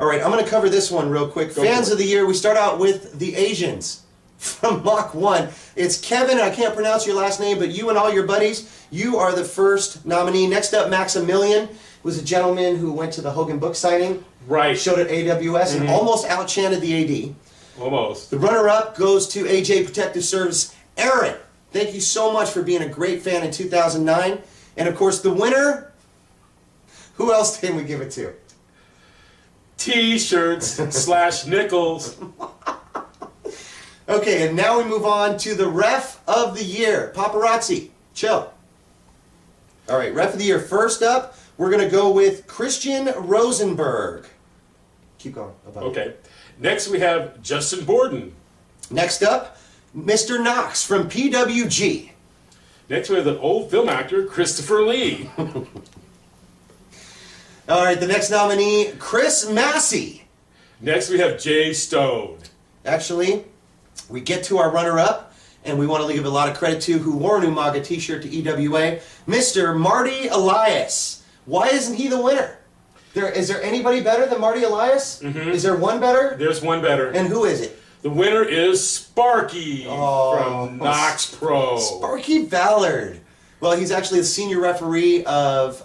All right, I'm going to cover this one real quick. Fans of the year, we start out with the Asians from Mach 1. It's Kevin, I can't pronounce your last name, but you and all your buddies, you are the first nominee. Next up, Maximilian was a gentleman who went to the Hogan book signing. Right. Showed at AWS and almost out-chanted the AD. Almost. The runner-up goes to AJ Protective Service. Aaron, thank you so much for being a great fan in 2009. And of course, the winner, who else can we give it to? T-shirts / nickels. Okay, and now we move on to the Ref of the Year. Paparazzi, chill. All right, Ref of the Year. First up, we're going to go with Christian Rosenberg. Keep going. Okay. Next we have Justin Borden. Next up, Mr. Knox from PWG. Next we have the old film actor Christopher Lee. All right, the next nominee, Chris Massey. Next we have Jay Stone. Actually, we get to our runner-up, and we want to give a lot of credit to who wore a new MAGA t-shirt to EWA, Mr. Marty Elias. Why isn't he the winner? Is there anybody better than Marty Elias? Is there one better? There's one better. And who is it? The winner is Sparky from Knox Pro. Sparky Ballard. Well, he's actually the senior referee of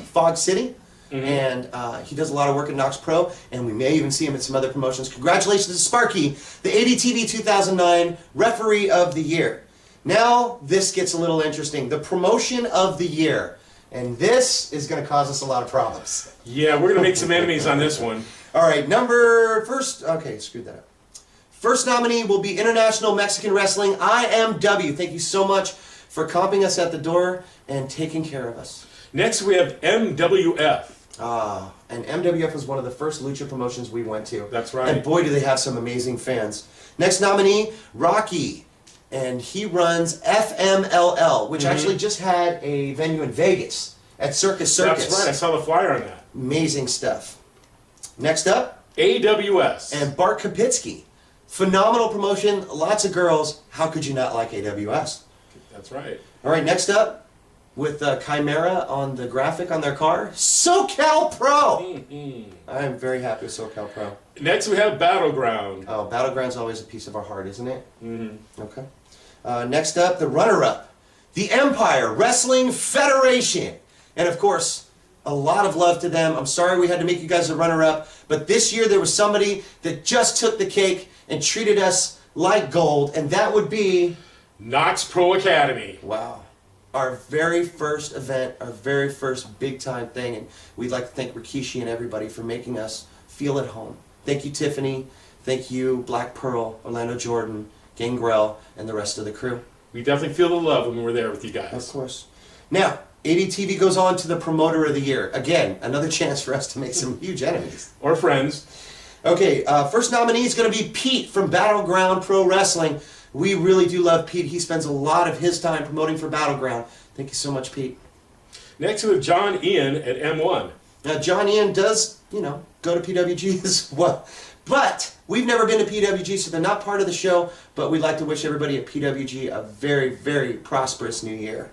Fog City. And he does a lot of work at Knox Pro, and we may even see him at some other promotions. Congratulations to Sparky, the ADTV 2009 Referee of the Year. Now, this gets a little interesting. The Promotion of the Year. And this is going to cause us a lot of problems. Yeah, we're going to make some enemies on this one. All right, okay, screwed that up. First nominee will be International Mexican Wrestling, IMW. Thank you so much for comping us at the door and taking care of us. Next, we have MWF. And MWF was one of the first lucha promotions we went to. That's right. And boy, do they have some amazing fans. Next nominee, Rocky. And he runs FMLL, which actually just had a venue in Vegas at Circus. That's right, I saw the flyer on that. Amazing stuff. Next up, AWS. And Bart Kapitsky. Phenomenal promotion, lots of girls. How could you not like AWS? That's right. All right, next up, with Chimera on the graphic on their car, SoCal Pro. I'm very happy with SoCal Pro. Next we have Battleground. Oh, Battleground's always a piece of our heart, isn't it? Okay. Next up, the runner-up, the Empire Wrestling Federation. And of course, a lot of love to them. I'm sorry we had to make you guys a runner-up, but this year there was somebody that just took the cake and treated us like gold, and that would be Knox Pro Academy. Wow. Our very first event, our very first big-time thing, and we'd like to thank Rikishi and everybody for making us feel at home. Thank you, Tiffany. Thank you, Black Pearl, Orlando Jordan, Gangrel, and the rest of the crew. We definitely feel the love when we're there with you guys. Of course. Now, ADTV goes on to the Promoter of the Year. Again, another chance for us to make some huge enemies. Or friends. Okay, first nominee is going to be Pete from Battleground Pro Wrestling. We really do love Pete. He spends a lot of his time promoting for Battleground. Thank you so much, Pete. Next we have John Ian at M1. Now, John Ian does, go to PWG as well. But we've never been to PWG, so they're not part of the show. But we'd like to wish everybody at PWG a very, very prosperous new year.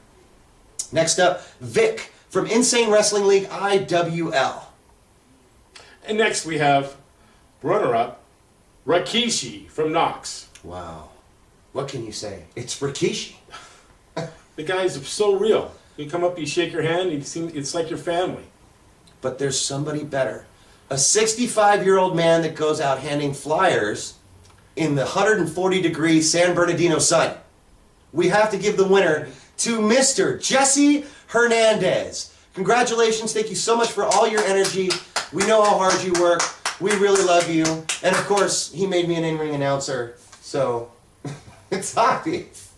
Next up, Vic from Insane Wrestling League, IWL. And next we have runner-up, Rikishi from Knox. Wow. What can you say? It's Rikishi. The guy's so real. You come up, you shake your hand, it's like your family. But there's somebody better. A 65-year-old man that goes out handing flyers in the 140-degree San Bernardino sun. We have to give the winner to Mr. Jesse Hernandez. Congratulations. Thank you so much for all your energy. We know how hard you work. We really love you. And of course, he made me an in-ring announcer, so it's obvious.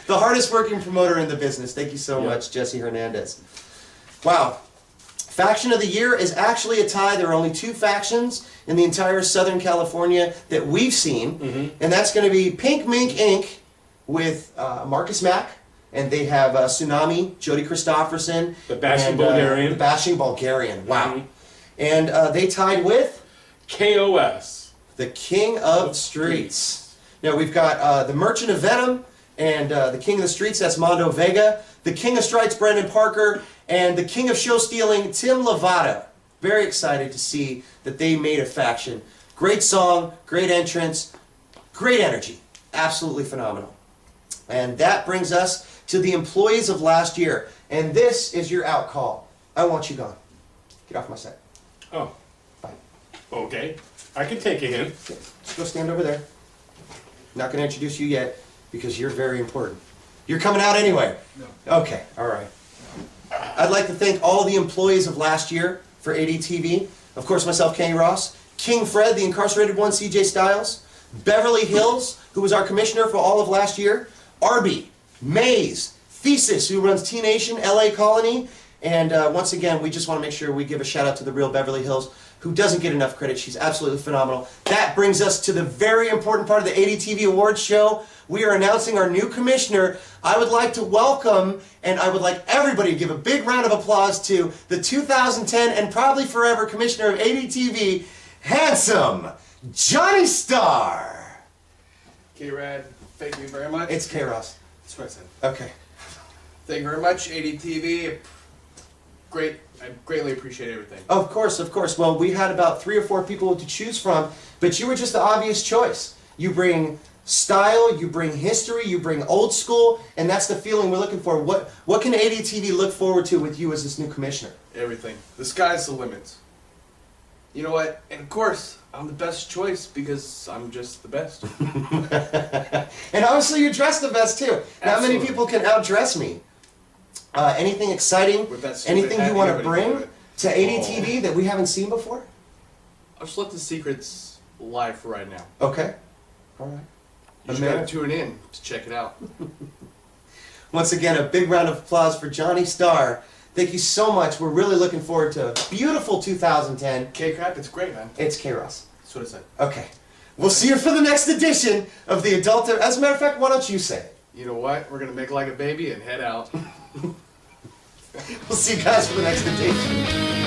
The hardest working promoter in the business. Thank you so much, Jesse Hernandez. Wow. Faction of the Year is actually a tie. There are only two factions in the entire Southern California that we've seen, and that's going to be Pink Mink Inc. with Marcus Mack, and they have Tsunami, Jody Christofferson. The Bashing Bulgarian. The Bashing Bulgarian, wow. And they tied with? KOS. The King of Streets. Now we've got the Merchant of Venom, and the King of the Streets, that's Mondo Vega. The King of Strikes, Brendan Parker. And the King of Show Stealing, Tim Lovato. very excited to see that they made a faction. Great song, great entrance, great energy. Absolutely phenomenal. And that brings us to the employees of last year. And this is your out call. I want you gone. Get off my set. Oh, Bye. okay. I can take a hint. Just go stand over there. Not going to introduce you yet because you're very important. You're coming out anyway? No. Okay, all right. I'd like to thank all the employees of last year for ADTV. Of course, myself, Kenny Ross. King Fred, the incarcerated one, CJ Styles. Beverly Hills, who was our commissioner for all of last year. Arby, Mays, Thesis, who runs T-Nation, LA Colony. And once again, we just want to make sure we give a shout out to the real Beverly Hills, who doesn't get enough credit. She's absolutely phenomenal. That brings us to the very important part of the ADTV Awards show. We are announcing our new commissioner. I would like to welcome, and I would like everybody to give a big round of applause to the 2010 and probably forever commissioner of ADTV, handsome Johnny Starr. K-Rad, thank you very much. It's K-Ross. That's what I said. Okay. Thank you very much, ADTV. Great. I greatly appreciate everything. Of course, of course. Well, we had about 3 or 4 people to choose from, but you were just the obvious choice. You bring style, you bring history, you bring old school, and that's the feeling we're looking for. What can ADTV look forward to with you as this new commissioner? Everything. The sky's the limit. You know what? And of course, I'm the best choice because I'm just the best. And obviously you dress the best too. Not many Absolutely. people can outdress me. Anything exciting, With that stupid anything you hat, want to anybody can bring do it. to ADTV that we haven't seen before? I'll just let the secrets lie for right now. Okay. All right. You just gotta tune in to check it out. Once again, a big round of applause for Johnny Starr. Thank you so much. We're really looking forward to a beautiful 2010. K-Crap, it's great, man. It's K-Ross. That's what I said. Okay. We'll see you for the next edition of the Adult... As a matter of fact, why don't you say it? You know what? We're gonna make like a baby and head out. We'll see you guys for the next edition.